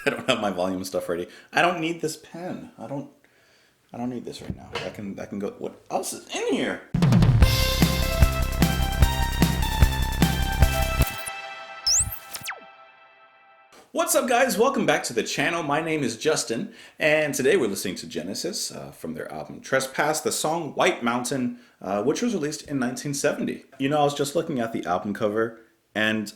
I don't have my volume stuff ready. I don't need this pen. I don't need this right now. I can go. What else is in here? What's up, guys? Welcome back to the channel. My name is Justin, and today we're listening to Genesis from their album Trespass, the song White Mountain, which was released in 1970. You know, I was just looking at the album cover, and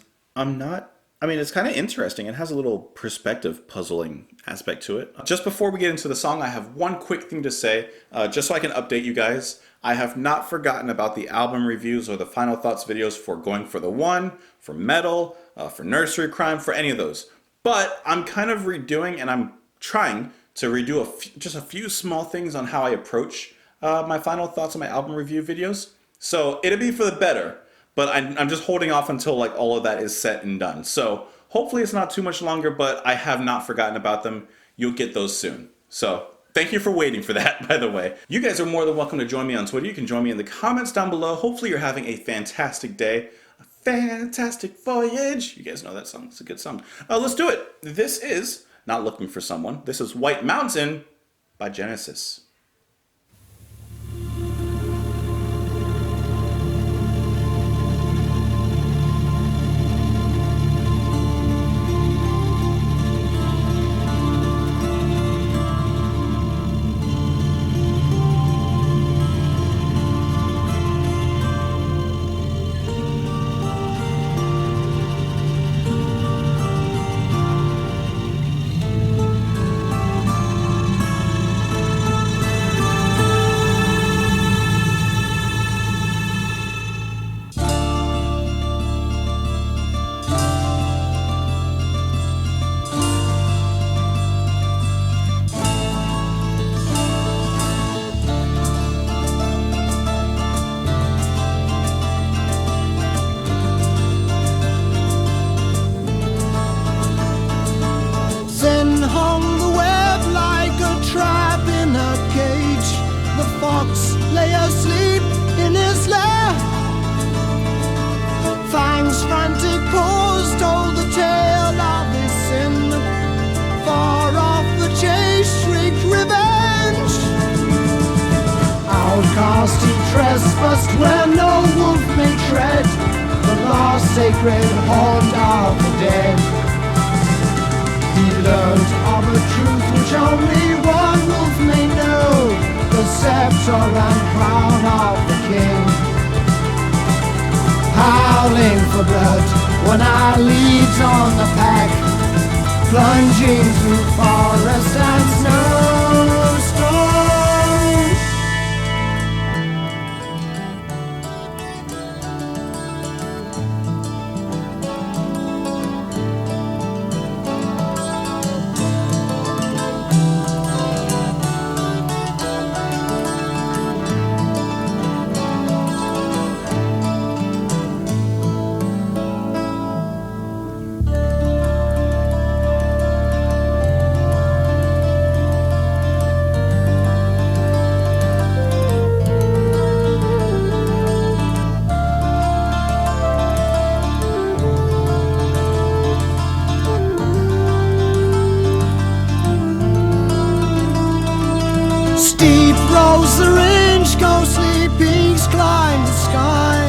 it's kind of interesting. It has a little perspective puzzling aspect to it. Just before we get into the song, I have one quick thing to say, just so I can update you guys. I have not forgotten about the album reviews or the final thoughts videos for Going for the One, for Metal, for Nursery Crime, for any of those. But I'm kind of redoing, and I'm trying to redo just a few small things on how I approach my final thoughts on my album review videos. So it'll be for the better, but I'm just holding off until like all of that is set and done. So hopefully it's not too much longer, but I have not forgotten about them. You'll get those soon. So thank you for waiting for that, by the way. You guys are more than welcome to join me on Twitter. You can join me in the comments down below. Hopefully you're having a fantastic day. Fantastic Voyage. You guys know that song. It's a good song. Let's do it. This is Not Looking for Someone. This is White Mountain by Genesis. Lay asleep in his lair. Fang's frantic paws told the tale of his sin. Far off the chase shrieked revenge. Outcast he trespassed where no wolf may tread, the last sacred haunt of the dead. He learned of a truth which only one wolf may know, the scepter and crown of the king. Howling for blood when I leads on the pack, plunging through forest and snowstorm. Steep rose the range, ghostly peaks climbed the sky.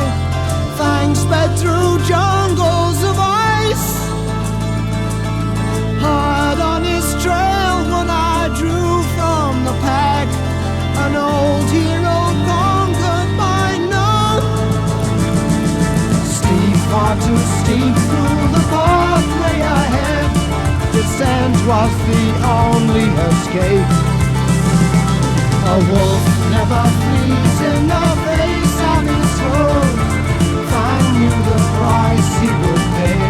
Fangs sped through jungles of ice. Hard on his trail when I drew from the pack, an old hero conquered by none. Steep, far too steep through the pathway ahead, descent was the only escape. A wolf never flees in the face of his foe. Fang knew the price he would pay.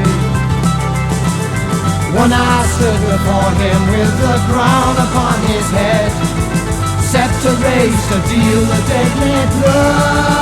When I stood before him with the crown upon his head, scepter raised to deal the deadly blow.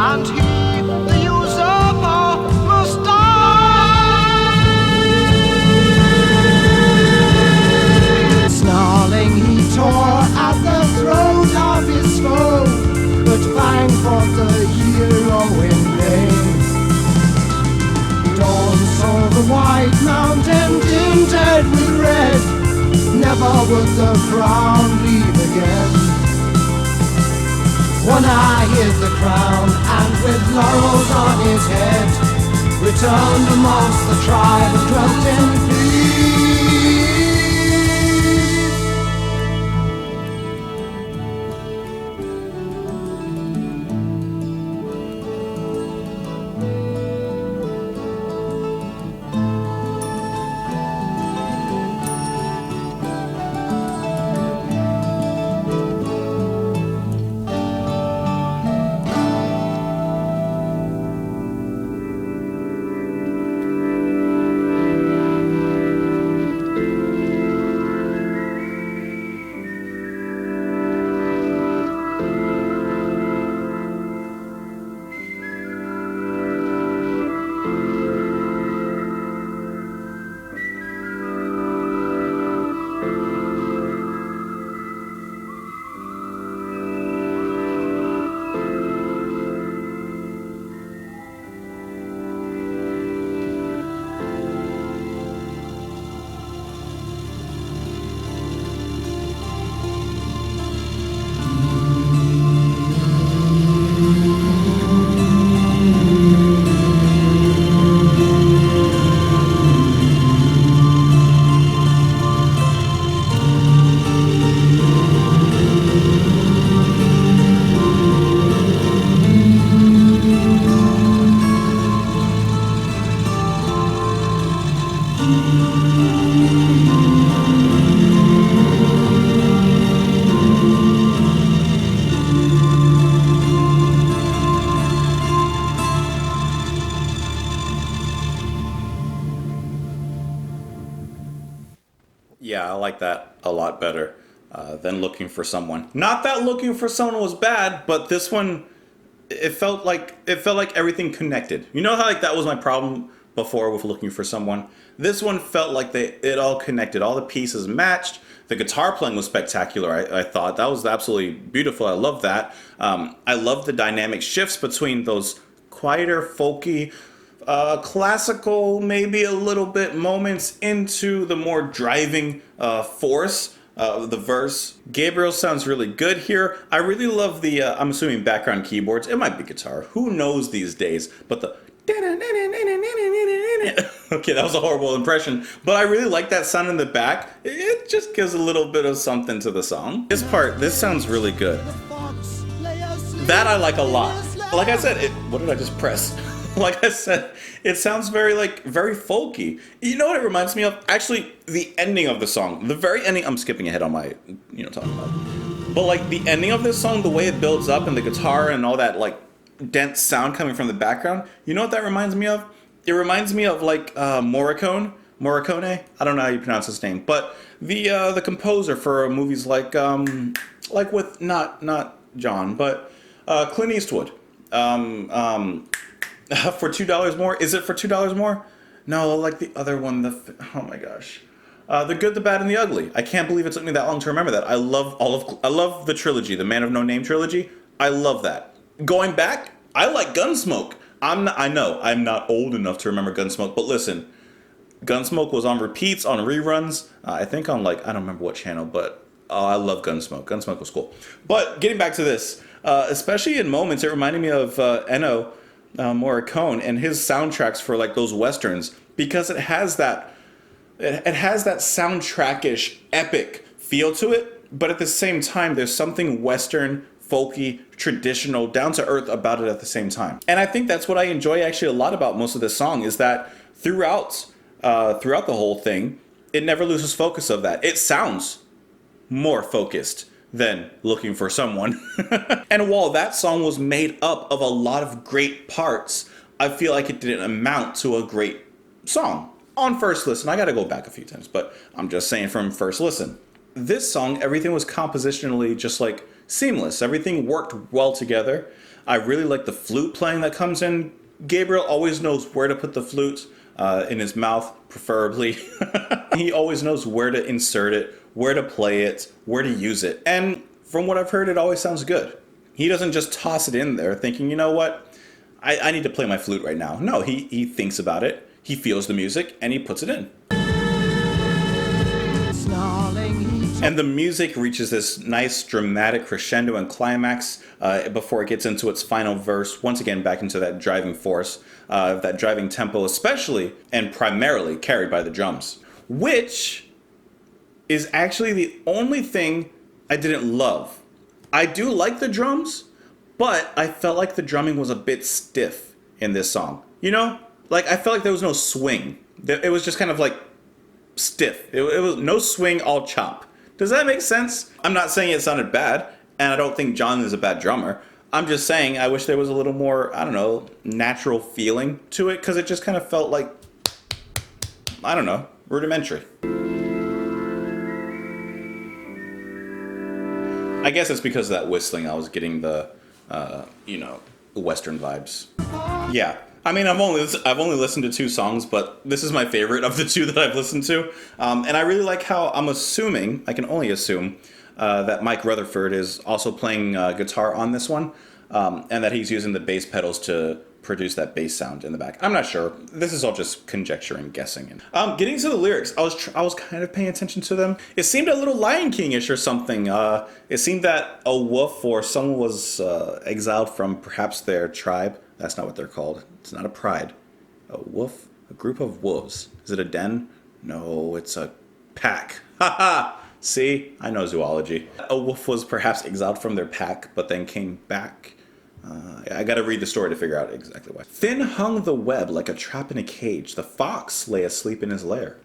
and he, the usurper, must die. Snarling, he tore at the throat of his foe, but Fang fought the hero in vain. Dawn saw the White Mountain tinted with red. Never would the crown leave again. One eye hid the crown, and with laurels on his head, returned amongst the tribe and dwelt in peace. Yeah, I like that a lot better than Looking for Someone. Not that Looking for Someone was bad, but this one, it felt like everything connected. You know how like that was my problem before with Looking for Someone? This one felt like it all connected. All the pieces matched. The guitar playing was spectacular. I thought that was absolutely beautiful. I love that. I love the dynamic shifts between those quieter, folky, classical, maybe a little bit moments into the more driving force. The verse. Gabriel sounds really good here. I really love the, I'm assuming background keyboards. It might be guitar. Who knows these days? But the... Okay, that was a horrible impression. But I really like that sound in the back. It just gives a little bit of something to the song. This sounds really good. That I like a lot. Like I said, what did I just press? Like I said, it sounds very folky. You know what it reminds me of? Actually, the ending of the song. The very ending, I'm skipping ahead on my, talking about. But like the ending of this song, the way it builds up and the guitar and all that like dense sound coming from the background. You know what that reminds me of? It reminds me of like Morricone. I don't know how you pronounce his name, but the composer for movies like with not John, but Clint Eastwood. For $2 more? Is it for $2 more? No, like the other one. Oh my gosh, The Good, the Bad, and the Ugly. I can't believe it took me that long to remember that. I love the trilogy, the Man of No Name trilogy. I love that. Going back, I like Gunsmoke. I know I'm not old enough to remember Gunsmoke, but listen, Gunsmoke was on repeats, on reruns. I think on I don't remember what channel, but I love Gunsmoke. Gunsmoke was cool. But getting back to this, especially in moments, it reminded me of Ennio Morricone and his soundtracks for like those westerns, because it has that soundtrackish epic feel to it, but at the same time there's something western, folky, traditional, down to earth about it at the same time. And I think that's what I enjoy actually a lot about most of this song, is that throughout the whole thing, it never loses focus of that. It sounds more focused than Looking for Someone. And while that song was made up of a lot of great parts, I feel like it didn't amount to a great song. On first listen, I gotta go back a few times, but I'm just saying from first listen. This song, everything was compositionally just like seamless. Everything worked well together. I really like the flute playing that comes in. Gabriel always knows where to put the flute, in his mouth, preferably. He always knows where to insert it, where to play it, where to use it. And from what I've heard, it always sounds good. He doesn't just toss it in there thinking, you know what, I need to play my flute right now. No, he thinks about it, he feels the music, and he puts it in. And the music reaches this nice dramatic crescendo and climax before it gets into its final verse, once again back into that driving force, that driving tempo, especially and primarily carried by the drums, which is actually the only thing I didn't love. I do like the drums, but I felt like the drumming was a bit stiff in this song. You know? Like, I felt like there was no swing. It was just kind of like stiff. It was no swing, all chop. Does that make sense? I'm not saying it sounded bad, and I don't think John is a bad drummer. I'm just saying I wish there was a little more, I don't know, natural feeling to it, because it just kind of felt like, I don't know, rudimentary. I guess it's because of that whistling I was getting the, Western vibes. Yeah. I mean, I've only listened to 2 songs, but this is my favorite of the 2 that I've listened to. And I really like how I can only assume, that Mike Rutherford is also playing guitar on this one, and that he's using the bass pedals to produce that bass sound in the back. I'm not sure. This is all just conjecture and guessing. Getting to the lyrics, I was kind of paying attention to them. It seemed a little Lion King-ish or something. It seemed that a wolf or someone was exiled from perhaps their tribe. That's not what they're called. It's not a pride. A wolf? A group of wolves. Is it a den? No, it's a pack. Haha! See? I know zoology. A wolf was perhaps exiled from their pack, but then came back. I gotta read the story to figure out exactly why. Thin hung the web like a trap in a cage. The fox lay asleep in his lair.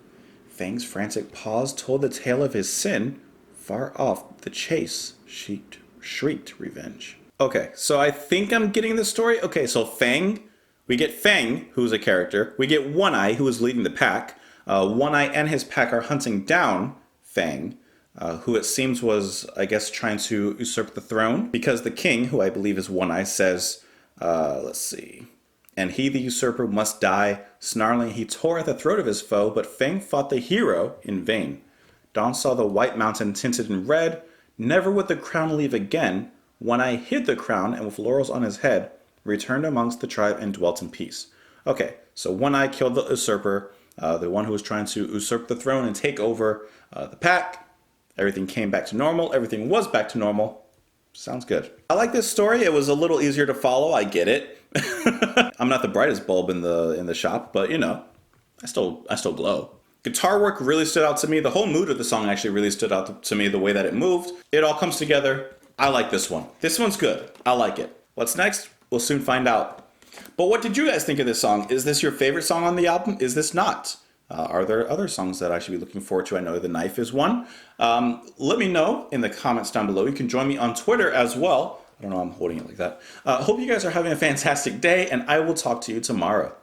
Fang's frantic paws told the tale of his sin. Far off, the chase shrieked revenge. Okay, so I think I'm getting the story. Okay, so Fang, we get Fang, who's a character. We get One Eye, who is leading the pack. One Eye and his pack are hunting down Fang, who it seems was, I guess, trying to usurp the throne. Because the king, who I believe is One Eye, says, let's see. And he, the usurper, must die. Snarling, he tore at the throat of his foe, but Fang fought the hero in vain. Dawn saw the white mountain tinted in red. Never would the crown leave again. One Eye hid the crown, and with laurels on his head, returned amongst the tribe and dwelt in peace. Okay, so One Eye killed the usurper, the one who was trying to usurp the throne and take over the pack. Everything came back to normal. Everything was back to normal. Sounds good. I like this story. It was a little easier to follow. I get it. I'm not the brightest bulb in the shop, but you know, I still glow. Guitar work really stood out to me. The whole mood of the song actually really stood out to me. The way that it moved, it all comes together. I like this one. This one's good. I like it. What's next? We'll soon find out. But what did you guys think of this song? Is this your favorite song on the album? Is this not? Are there other songs that I should be looking forward to? I know The Knife is one. Let me know in the comments down below. You can join me on Twitter as well. I don't know, I'm holding it like that. Hope you guys are having a fantastic day, and I will talk to you tomorrow.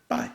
Bye.